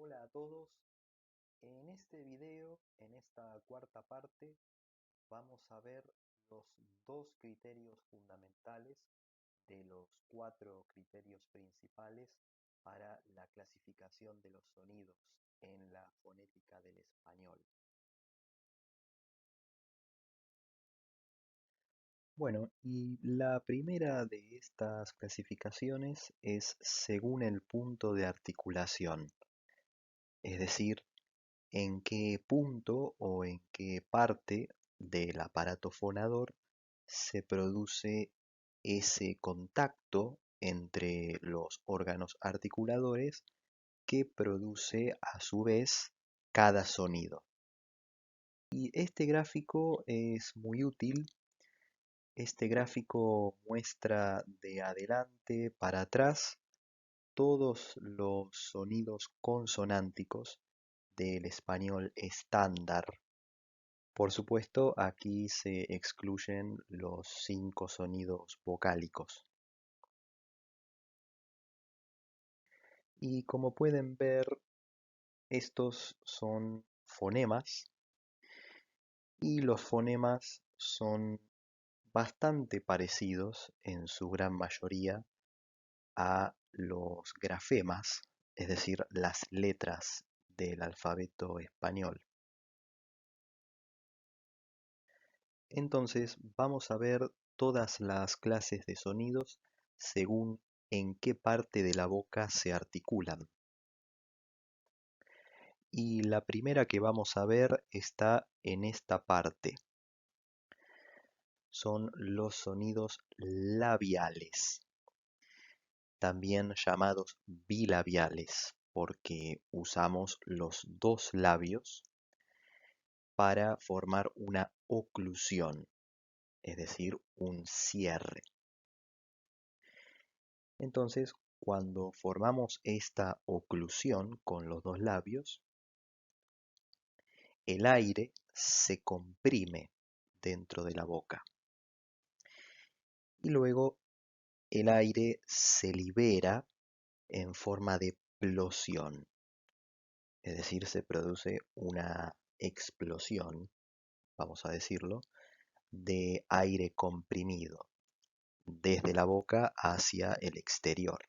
Hola a todos. En este video, en esta cuarta parte, vamos a ver los dos criterios fundamentales de los cuatro criterios principales para la clasificación de los sonidos en la fonética del español. Bueno, y la primera de estas clasificaciones es según el punto de articulación, es decir, en qué punto o en qué parte del aparato fonador se produce ese contacto entre los órganos articuladores que produce a su vez cada sonido. Y este gráfico es muy útil. Este gráfico muestra de adelante para atrás todos los sonidos consonánticos del español estándar. Por supuesto, aquí se excluyen los 5 sonidos vocálicos. Y como pueden ver, estos son fonemas y los fonemas son bastante parecidos en su gran mayoría a los grafemas, es decir, las letras del alfabeto español. Entonces vamos a ver todas las clases de sonidos según en qué parte de la boca se articulan. Y la primera que vamos a ver está en esta parte. Son los sonidos labiales, también llamados bilabiales, porque usamos los dos labios para formar una oclusión, es decir, un cierre. Entonces, cuando formamos esta oclusión con los dos labios, el aire se comprime dentro de la boca y luego el aire se libera en forma de plosión, es decir, se produce una explosión, vamos a decirlo, de aire comprimido desde la boca hacia el exterior.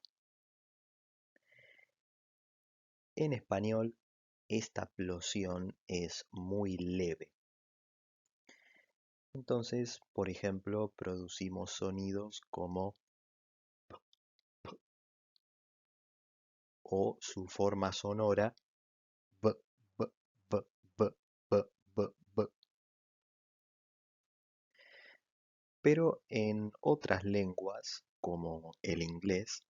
En español, esta plosión es muy leve. Entonces, por ejemplo, producimos sonidos como o su forma sonora b, b, b, b, b, b, b. Pero en otras lenguas, como el inglés,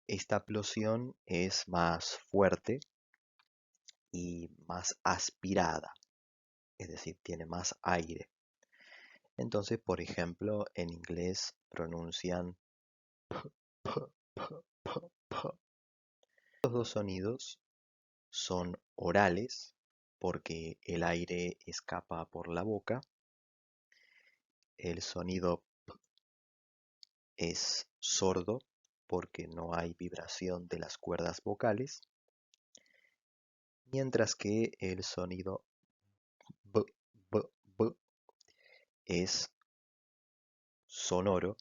esta plosión es más fuerte y más aspirada, es decir, tiene más aire. Entonces, por ejemplo, en inglés pronuncian p, p, p, p. Los dos sonidos son orales porque el aire escapa por la boca. El sonido p es sordo porque no hay vibración de las cuerdas vocales, mientras que el sonido b, b, b es sonoro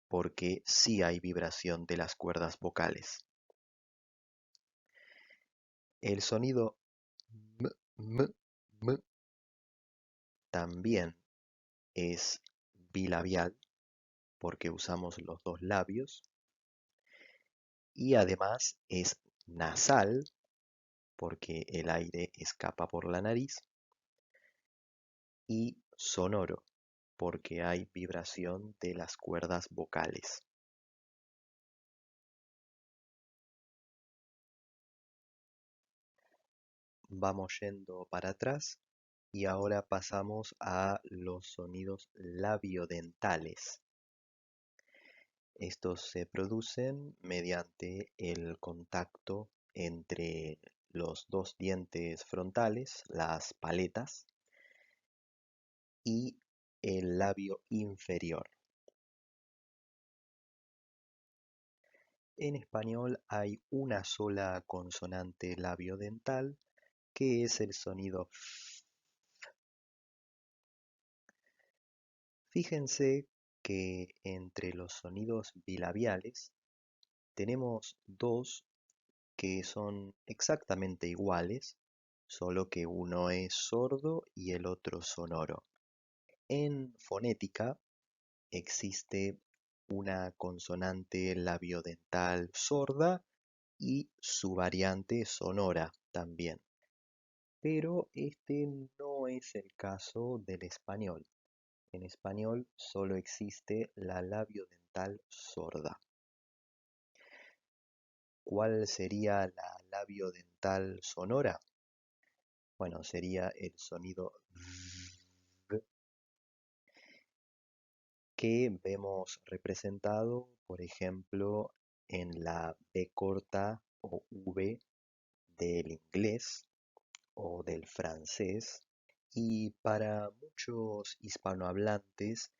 porque sí hay vibración de las cuerdas vocales. El sonido m, m, m también es bilabial porque usamos los dos labios y además es nasal porque el aire escapa por la nariz y sonoro porque hay vibración de las cuerdas vocales. Vamos yendo para atrás y ahora pasamos a los sonidos labiodentales. Estos se producen mediante el contacto entre los dos dientes frontales, las paletas, y el labio inferior. En español hay una sola consonante labiodental que es el sonido F. Fíjense que entre los sonidos bilabiales tenemos dos que son exactamente iguales, solo que uno es sordo y el otro sonoro. En fonética existe una consonante labiodental sorda y su variante sonora también. Pero este no es el caso del español. En español solo existe la labiodental sorda. ¿Cuál sería la labiodental sonora? Bueno, sería el sonido V que vemos representado, por ejemplo, en la B corta o V del inglés o del francés. Y para muchos hispanohablantes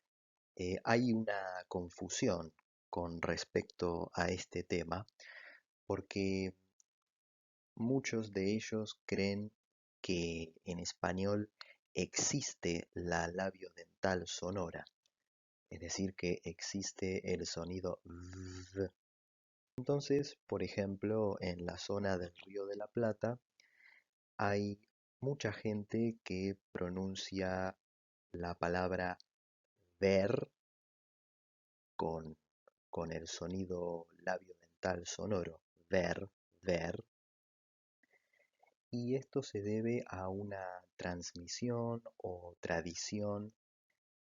hay una confusión con respecto a este tema, porque muchos de ellos creen que en español existe la labiodental sonora, es decir, que existe el sonido V. Entonces, por ejemplo, en la zona del Río de la Plata hay mucha gente que pronuncia la palabra ver con, con el sonido labiodental sonoro, ver, ver, y esto se debe a una transmisión o tradición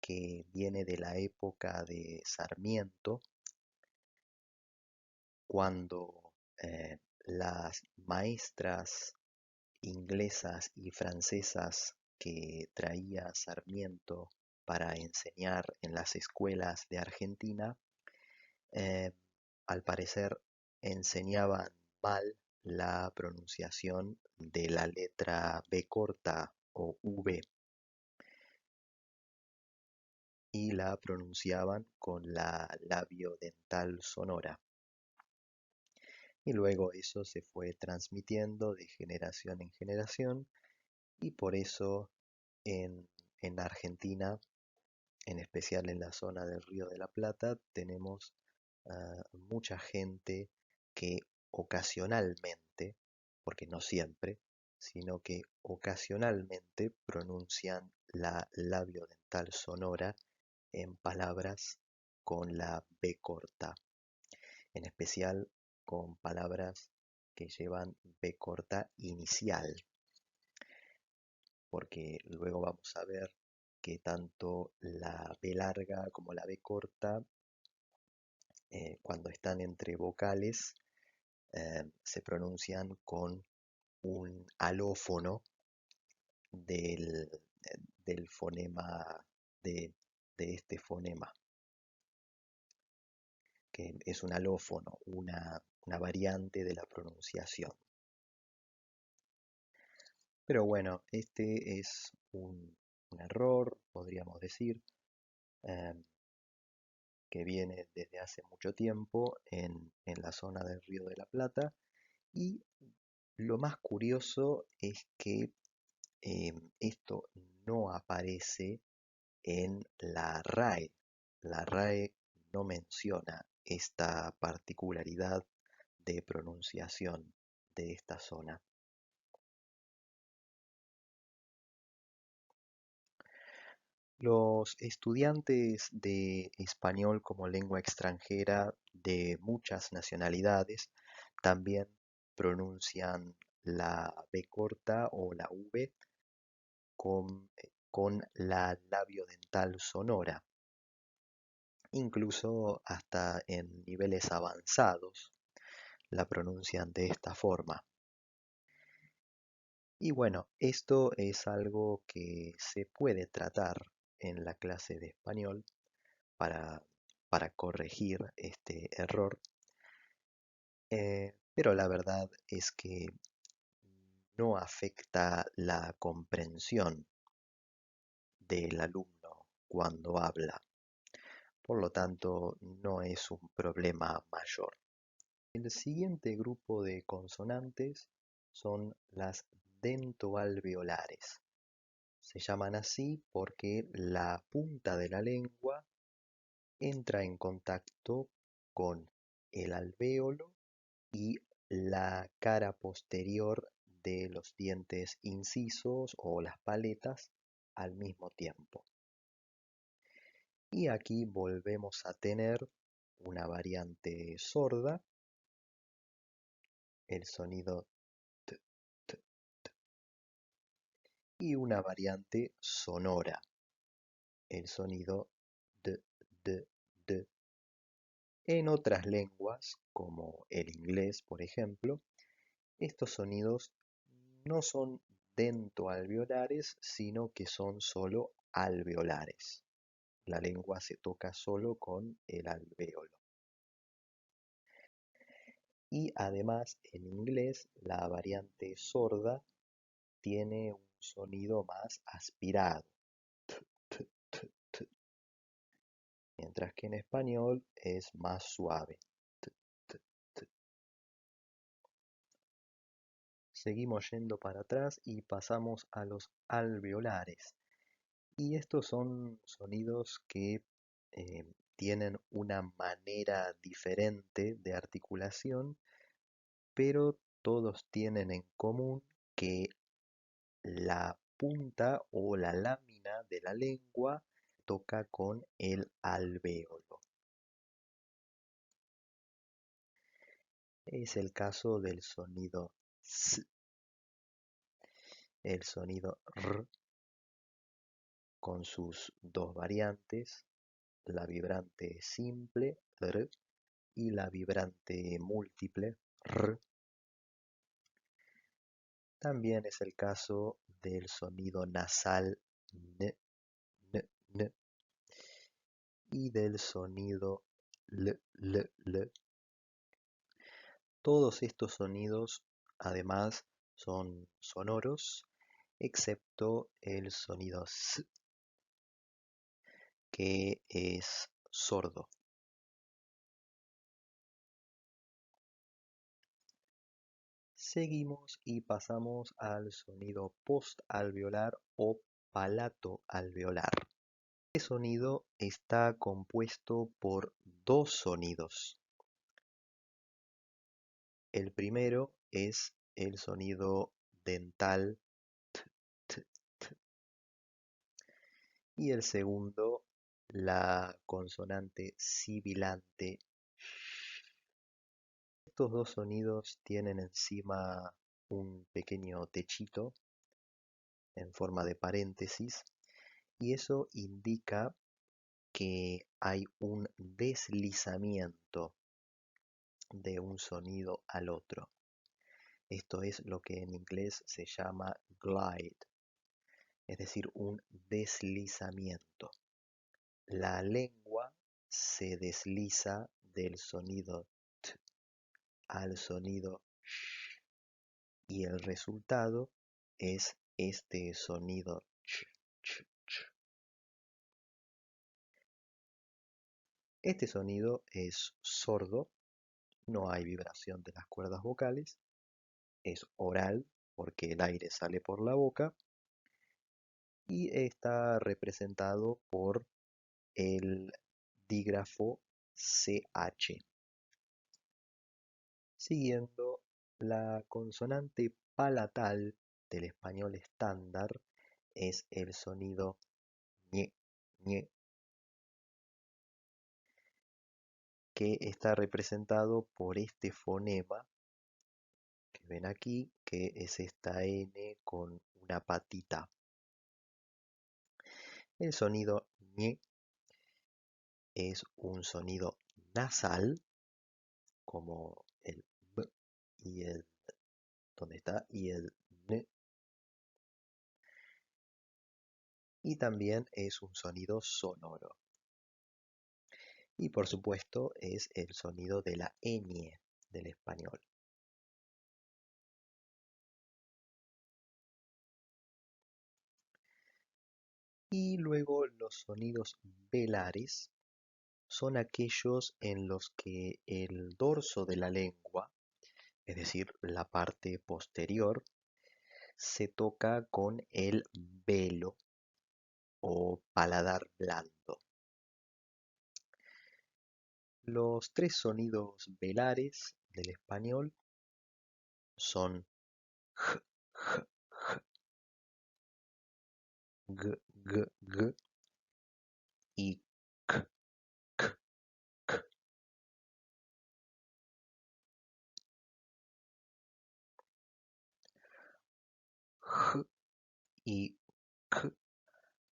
que viene de la época de Sarmiento, cuando las maestras inglesas y francesas que traía Sarmiento para enseñar en las escuelas de Argentina, eh, al parecer enseñaban mal la pronunciación de la letra B corta o V y la pronunciaban con la labiodental sonora. Y luego eso se fue transmitiendo de generación en generación y por eso en, en Argentina, en especial en la zona del Río de la Plata, tenemos mucha gente que ocasionalmente, porque no siempre, sino que ocasionalmente pronuncian la labiodental sonora en palabras con la B corta, en especial con palabras que llevan B corta inicial, porque luego vamos a ver que tanto la B larga como la B corta, cuando están entre vocales, se pronuncian con un alófono del, del fonema, de, de este fonema, que es un alófono, una variante de la pronunciación. Pero bueno, este es un error, podríamos decir, eh, que viene desde hace mucho tiempo en la zona del Río de la Plata. Y lo más curioso es que esto no aparece en la RAE. La RAE no menciona esta particularidad de pronunciación de esta zona. Los estudiantes de español como lengua extranjera de muchas nacionalidades también pronuncian la B corta o la V con la labiodental sonora, incluso hasta en niveles avanzados la pronuncian de esta forma. Y bueno, esto es algo que se puede tratar en la clase de español para, para corregir este error, pero la verdad es que no afecta la comprensión del alumno cuando habla. Por lo tanto, no es un problema mayor. El siguiente grupo de consonantes son las dentoalveolares. Se llaman así porque la punta de la lengua entra en contacto con el alvéolo y la cara posterior de los dientes incisos o las paletas al mismo tiempo. Y aquí volvemos a tener una variante sorda, el sonido t, t, t, y una variante sonora, el sonido d, d, d. En otras lenguas, como el inglés, por ejemplo, estos sonidos no son dentoalveolares, sino que son solo alveolares. La lengua se toca solo con el alvéolo. Y además, en inglés, la variante sorda tiene un sonido más aspirado, t, t, t, mientras que en español es más suave. T, t, t. Seguimos yendo para atrás y pasamos a los alveolares. Y estos son sonidos que tienen una manera diferente de articulación, pero todos tienen en común que la punta o la lámina de la lengua toca con el alvéolo. Es el caso del sonido S, el sonido R con sus dos variantes, la vibrante simple R y la vibrante múltiple R. También es el caso del sonido nasal N, N, N y del sonido L, L, L. Todos estos sonidos, además, son sonoros, excepto el sonido S, que es sordo. Seguimos y pasamos al sonido postalveolar o palato-alveolar. Este sonido está compuesto por dos sonidos. El primero es el sonido dental t, t, t, y el segundo la consonante sibilante sh. Estos dos sonidos tienen encima un pequeño techito en forma de paréntesis y eso indica que hay un deslizamiento de un sonido al otro. Esto es lo que en inglés se llama glide, es decir, un deslizamiento. La lengua se desliza del sonido t al sonido sh y el resultado es este sonido ch, ch, ch. Este sonido es sordo, no hay vibración de las cuerdas vocales, es oral porque el aire sale por la boca y está representado por el dígrafo CH. Siguiendo, la consonante palatal del español estándar es el sonido ñe, ñe, que está representado por este fonema que ven aquí, que es esta N con una patita. El sonido ñe es un sonido nasal, como el b y el donde está y el n, y también es un sonido sonoro. Y por supuesto es el sonido de la ñ del español. Y luego los sonidos velares son aquellos en los que el dorso de la lengua, es decir, la parte posterior, se toca con el velo o paladar blando. Los tres sonidos velares del español son j, j, j, g, g, g y k, k, k. J y k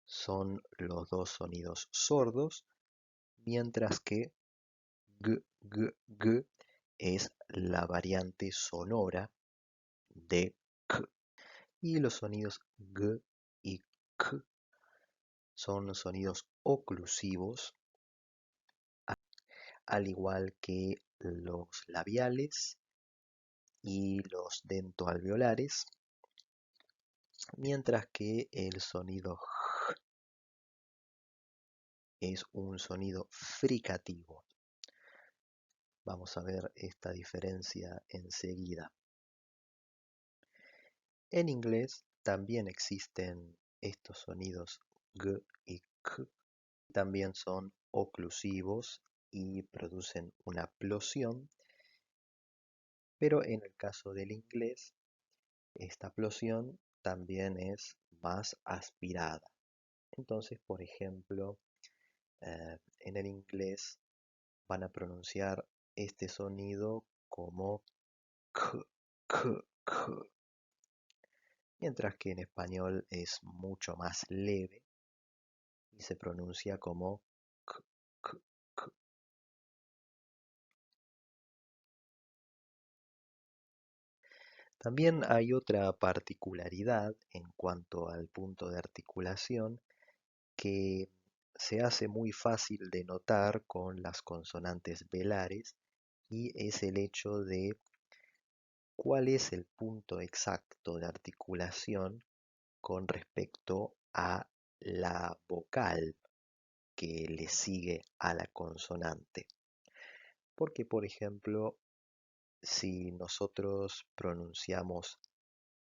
son los dos sonidos sordos, mientras que g, g, g es la variante sonora de k. Y los sonidos g y k son sonidos oclusivos, al igual que los labiales y los dentoalveolares, mientras que el sonido j es un sonido fricativo. Vamos a ver esta diferencia enseguida. En inglés también existen estos sonidos g y k, también son oclusivos y producen una plosión, pero en el caso del inglés, esta plosión también es más aspirada. Entonces, por ejemplo, en el inglés van a pronunciar este sonido como k, k, k, mientras que en español es mucho más leve y se pronuncia como k, k, k. También hay otra particularidad en cuanto al punto de articulación que se hace muy fácil de notar con las consonantes velares, y es el hecho de cuál es el punto exacto de articulación con respecto a la vocal que le sigue a la consonante. Porque, por ejemplo, si nosotros pronunciamos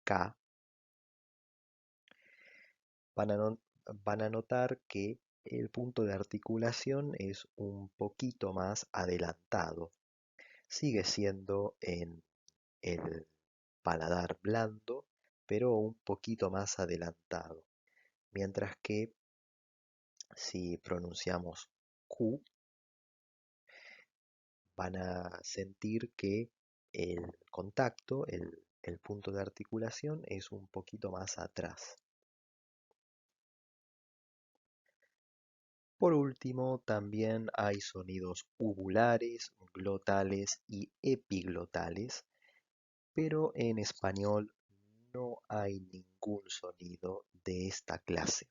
K, van a notar que el punto de articulación es un poquito más adelantado. Sigue siendo en el paladar blando, pero un poquito más adelantado. Mientras que si pronunciamos Q, van a sentir que el contacto, el punto de articulación es un poquito más atrás. Por último, también hay sonidos uvulares, glotales y epiglotales, pero en español no hay ningún sonido de esta clase.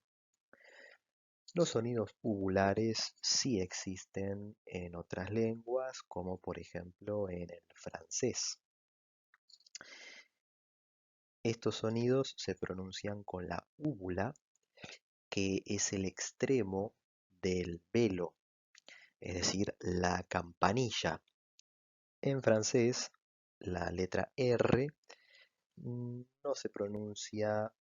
Los sonidos uvulares sí existen en otras lenguas, como por ejemplo en el francés. Estos sonidos se pronuncian con la úvula, que es el extremo del velo, es decir, la campanilla. En francés, la letra R no se pronuncia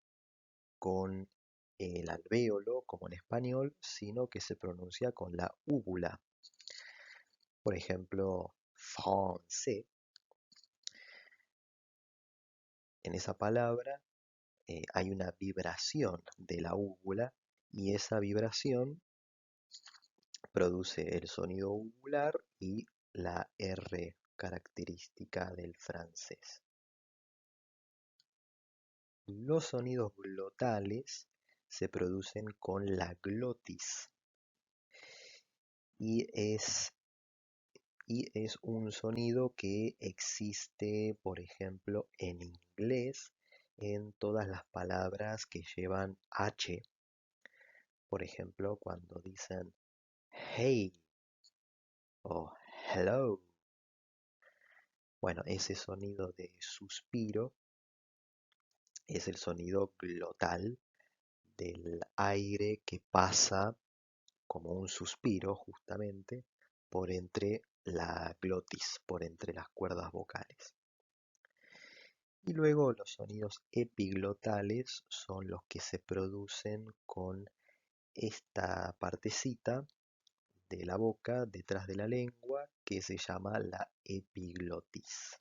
con el alvéolo como en español, sino que se pronuncia con la úvula. Por ejemplo, français, en esa palabra hay una vibración de la úvula y esa vibración produce el sonido uvular y la R característica del francés. Los sonidos glotales se producen con la glotis y es un sonido que existe, por ejemplo, en inglés en todas las palabras que llevan H. Por ejemplo, cuando dicen hey o hello. Bueno, ese sonido de suspiro es el sonido glotal del aire que pasa como un suspiro justamente por entre la glotis, por entre las cuerdas vocales. Y luego los sonidos epiglotales son los que se producen con esta partecita de la boca detrás de la lengua que se llama la epiglotis.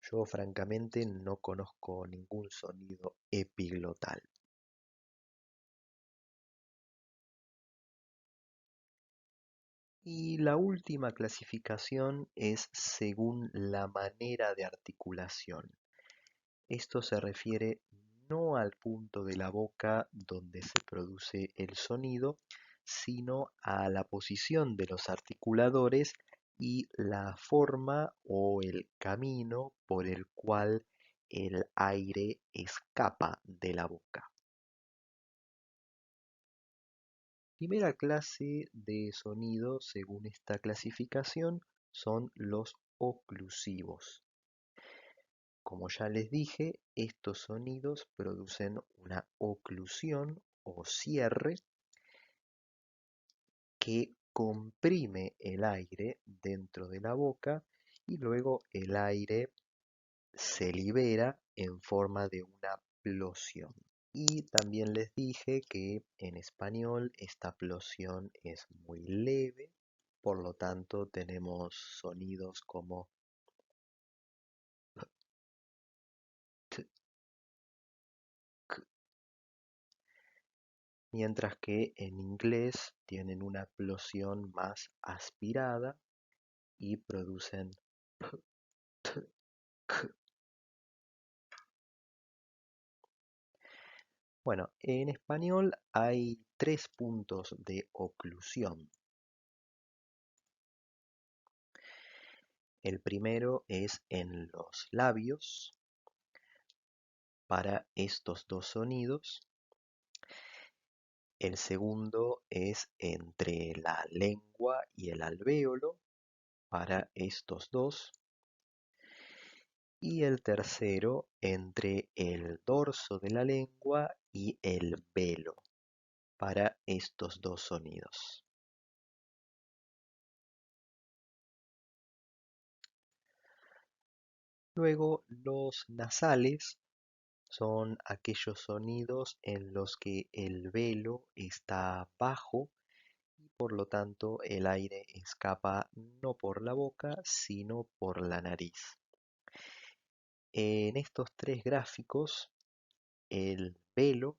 Yo francamente no conozco ningún sonido epiglotal. Y la última clasificación es según la manera de articulación. Esto se refiere no al punto de la boca donde se produce el sonido, sino a la posición de los articuladores y la forma o el camino por el cual el aire escapa de la boca. Primera clase de sonido según esta clasificación son los oclusivos. Como ya les dije, estos sonidos producen una oclusión o cierre que comprime el aire dentro de la boca y luego el aire se libera en forma de una plosión. Y también les dije que en español esta plosión es muy leve, por lo tanto tenemos sonidos como t, k, mientras que en inglés tienen una plosión más aspirada y producen p, t, k. Bueno, en español hay 3 puntos de oclusión. El primero es en los labios para estos dos sonidos. El segundo es entre la lengua y el alvéolo para estos dos. Y el tercero entre el dorso de la lengua y el velo para estos dos sonidos. Luego, los nasales son aquellos sonidos en los que el velo está bajo y por lo tanto el aire escapa no por la boca, sino por la nariz. En estos 3 gráficos, el velo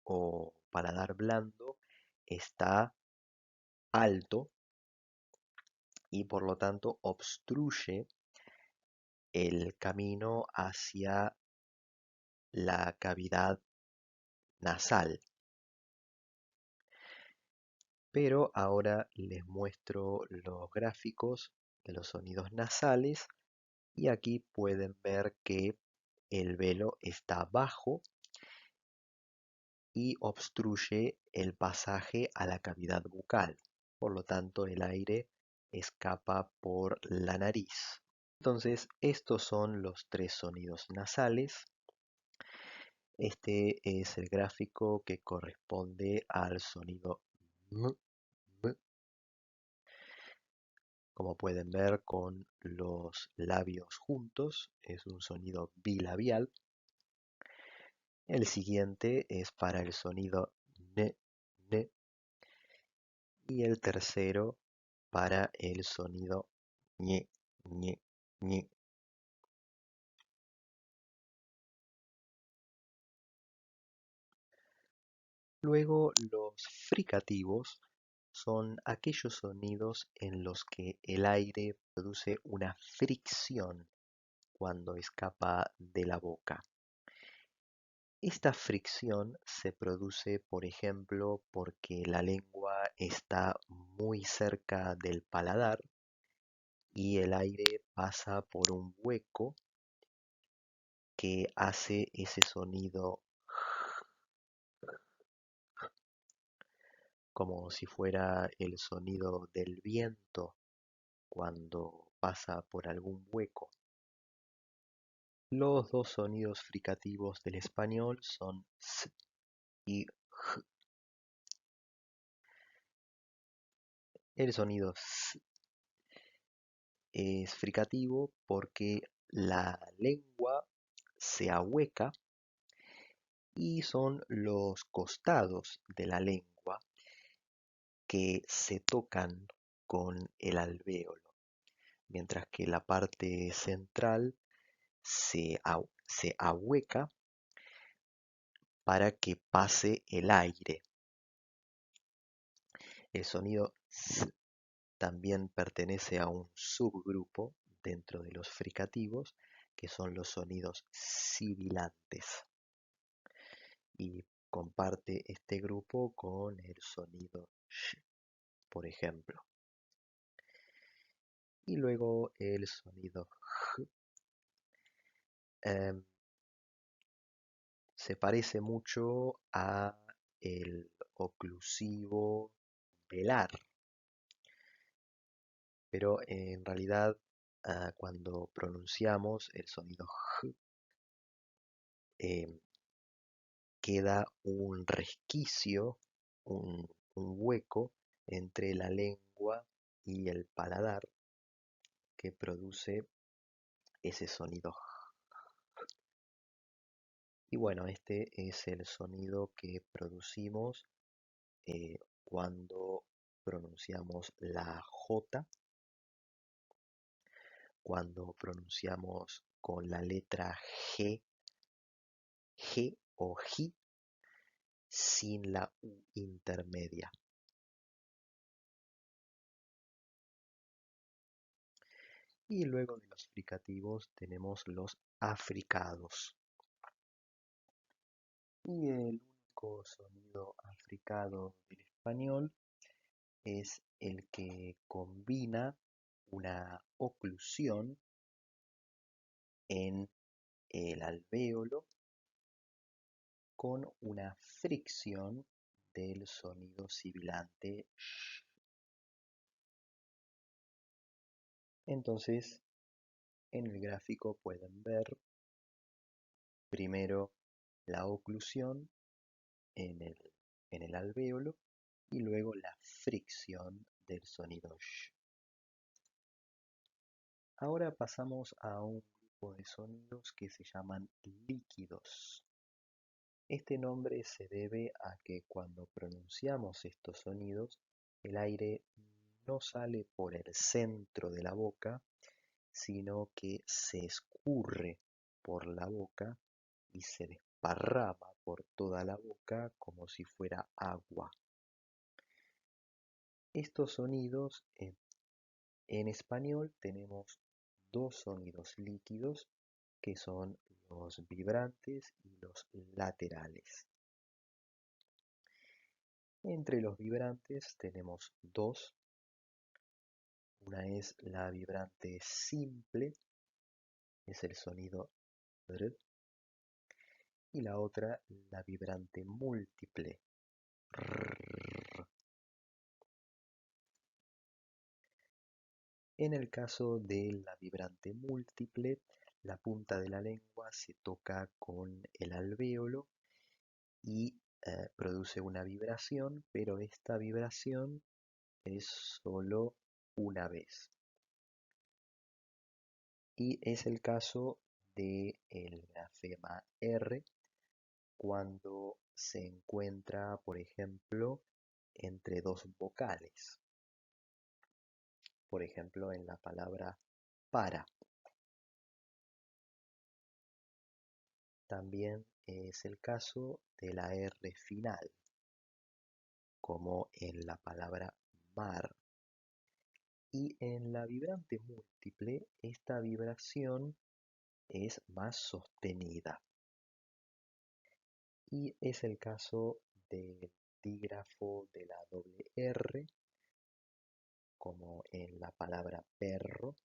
o paladar blando está alto y por lo tanto obstruye el camino hacia la cavidad nasal. Pero ahora les muestro los gráficos de los sonidos nasales y aquí pueden ver que el velo está bajo y obstruye el pasaje a la cavidad bucal. Por lo tanto, el aire escapa por la nariz. Entonces, estos son los 3 sonidos nasales. Este es el gráfico que corresponde al sonido M. Como pueden ver con los labios juntos, es un sonido bilabial. El siguiente es para el sonido N, N. Y el tercero para el sonido Ñ, Ñ, Ñ. Luego los fricativos son aquellos sonidos en los que el aire produce una fricción cuando escapa de la boca. Esta fricción se produce, por ejemplo, porque la lengua está muy cerca del paladar y el aire pasa por un hueco que hace ese sonido como si fuera el sonido del viento cuando pasa por algún hueco. Los dos sonidos fricativos del español son s y j. El sonido S es fricativo porque la lengua se ahueca y son los costados de la lengua que se tocan con el alvéolo, mientras que la parte central se ahueca para que pase el aire. El sonido S también pertenece a un subgrupo dentro de los fricativos, que son los sonidos sibilantes, y comparte este grupo con el sonido sh, por ejemplo. Y luego el sonido j em, se parece mucho a el oclusivo velar, pero en realidad cuando pronunciamos el sonido j em, queda un resquicio, un hueco entre la lengua y el paladar que produce ese sonido. Y bueno, este es el sonido que producimos cuando pronunciamos la J, cuando pronunciamos con la letra G, G o G, sin la U intermedia. Y luego de los fricativos tenemos los africados. Y el único sonido africado del español es el que combina una oclusión en el alvéolo con una fricción del sonido sibilante sh. Entonces, en el gráfico pueden ver primero la oclusión en el alvéolo y luego la fricción del sonido sh. Ahora pasamos a un grupo de sonidos que se llaman líquidos. Este nombre se debe a que cuando pronunciamos estos sonidos, el aire no sale por el centro de la boca, sino que se escurre por la boca y se desparrama por toda la boca como si fuera agua. Estos sonidos en español tenemos dos sonidos líquidos que son los vibrantes y los laterales. Entre los vibrantes tenemos dos. Una es la vibrante simple, es el sonido R, y la otra la vibrante múltiple, R. En el caso de la vibrante múltiple, la punta de la lengua se toca con el alvéolo y produce una vibración, pero esta vibración es solo una vez. Y es el caso de el grafema R cuando se encuentra, por ejemplo, entre dos vocales. Por ejemplo, en la palabra para. También es el caso de la R final, como en la palabra mar. Y en la vibrante múltiple, esta vibración es más sostenida. Y es el caso del dígrafo de la doble R, como en la palabra perro,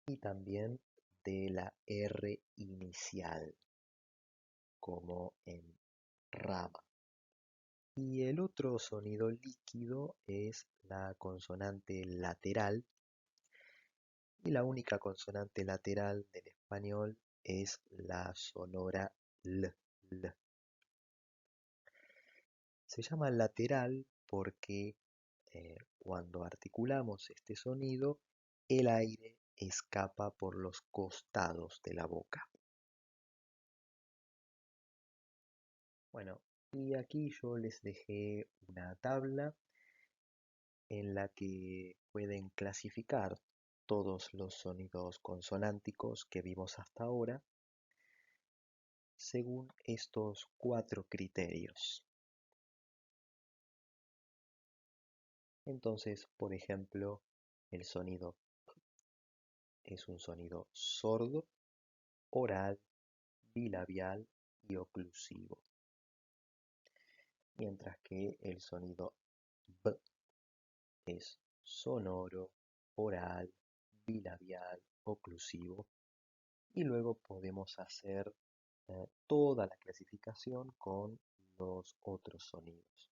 y también de la R inicial, como en rama. Y el otro sonido líquido es la consonante lateral, y la única consonante lateral del español es la sonora L. Se llama lateral porque cuando articulamos este sonido, el aire escapa por los costados de la boca. Bueno, y aquí yo les dejé una tabla en la que pueden clasificar todos los sonidos consonánticos que vimos hasta ahora según estos 4 criterios. Entonces, por ejemplo, el sonido es un sonido sordo, oral, bilabial y oclusivo, mientras que el sonido B es sonoro, oral, bilabial, oclusivo, y luego podemos hacer toda la clasificación con los otros sonidos.